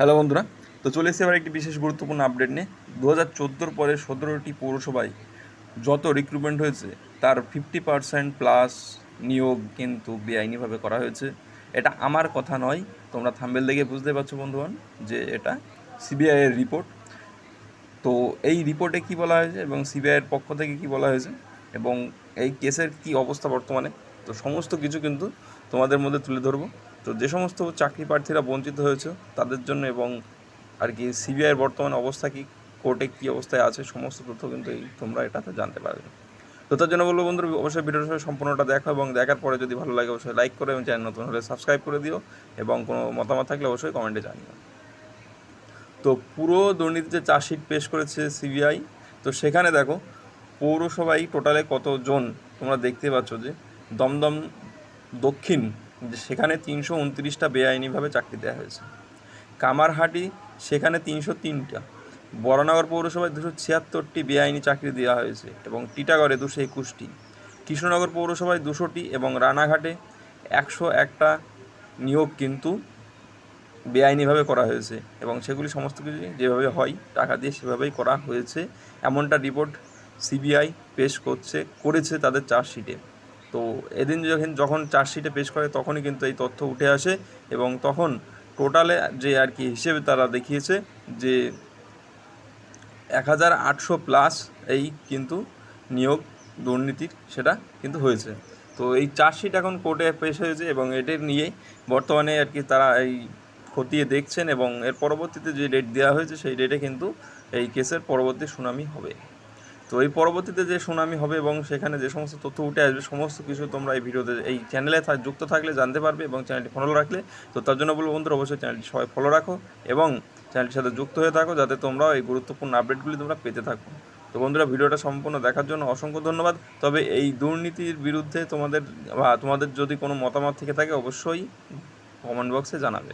Hello বন্ধুরা, তো চলে এসেছে এবার একটি বিশেষ গুরুত্বপূর্ণ আপডেট নিয়ে। 2014 পরে 17টি পৌরসভায় যত রিক্রুটমেন্ট হয়েছে তার 50% প্লাস নিয়োগ কিন্তু বেআইনিভাবে করা হয়েছে। এটা আমার কথা নয়, তোমরা থাম্বনেল দেখে বুঝতে পারছো বন্ধুগণ যে এটা সিবিআইয়ের রিপোর্ট। তো এই রিপোর্টে কি বলা হয়েছে এবং সিবিআইয়ের পক্ষ থেকে কি বলা হয়েছে এবং এই কেসের কি অবস্থা বর্তমানে, তো সমস্ত কিছু কিন্তু তোমাদের মধ্যে তুলে ধরবো। তো যে সমস্ত চাকরি প্রার্থীরা বঞ্চিত হয়েছে তাদের জন্য এবং আর কি সিবিআইয়ের বর্তমান অবস্থা কি, কোর্টে কী অবস্থায় আছে, সমস্ত তথ্য কিন্তু এই তোমরা এটাতে জানতে পারবে। তো তার জন্য বলবো বন্ধুরা, অবশ্যই ভিডিওর সঙ্গে সম্পূর্ণটা দেখো এবং দেখার পরে যদি ভালো লাগে অবশ্যই লাইক করে এবং চ্যানেল নতুন হলে সাবস্ক্রাইব করে দিও এবং কোনো মতামত থাকলে অবশ্যই কমেন্টে জানিও। তো পুরো দুর্নীতিতে চার্জশিট পেশ করেছে সিবিআই। তো সেখানে দেখো পৌরসভায় টোটালে কতজন তোমরা দেখতে পাচ্ছ যে দমদম দক্ষিণ, সেখানে 329টা বেআইনিভাবে চাকরি দেওয়া হয়েছে। কামারহাটি সেখানে 303টা, বরানগর পৌরসভায় 276টি বেআইনি চাকরি দেওয়া হয়েছে এবং টিটাগড়ে 221টি, কৃষ্ণনগর পৌরসভায় 200টি এবং রানাঘাটে 101টা নিয়োগ কিন্তু বেআইনিভাবে করা হয়েছে এবং সেগুলি সমস্ত কিছু যেভাবে হয় টাকা দিয়ে সেভাবেই করা হয়েছে, এমনটা রিপোর্ট সিবিআই পেশ করেছে তাদের চার্জশিটে। তো এদিন যখন চার্জশিটে পেশ করে তখনই কিন্তু এই তথ্য উঠে আসে এবং তখন টোটালে যে আর কি হিসেবে তারা দেখিয়েছে যে 1800 প্লাস এই কিন্তু নিয়োগ দুর্নীতির সেটা কিন্তু হয়েছে। তো এই চার্জশিট এখন কোর্টে পেশ হয়েছে এবং এটার নিয়েই বর্তমানে আর কি তারা এই খতিয়ে দেখছেন এবং এর পরবর্তীতে যে ডেট দেওয়া হয়েছে সেই ডেটে কিন্তু এই কেসের পরবর্তী শুনানি হবে। তো এই পরবর্তীতে যে শুনানি হবে এবং সেখানে যে সমস্ত তথ্য উঠে আসবে সমস্ত কিছু তোমরা এই ভিডিওতে এই চ্যানেলে যুক্ত থাকলে জানতে পারবে এবং চ্যানেলটি ফলো রাখলে। তো তার জন্য বলবো বন্ধুরা, অবশ্যই চ্যানেলটি সবাই ফলো রাখো এবং চ্যানেলটির সাথে যুক্ত হয়ে থাকো যাতে তোমরাও এই গুরুত্বপূর্ণ আপডেটগুলি তোমরা পেতে থাকো। তো বন্ধুরা, ভিডিওটা সম্পূর্ণ দেখার জন্য অসংখ্য ধন্যবাদ। তবে এই দুর্নীতির বিরুদ্ধে তোমাদের যদি কোনো মতামত থেকে থাকে অবশ্যই কমেন্ট বক্সে জানাবে।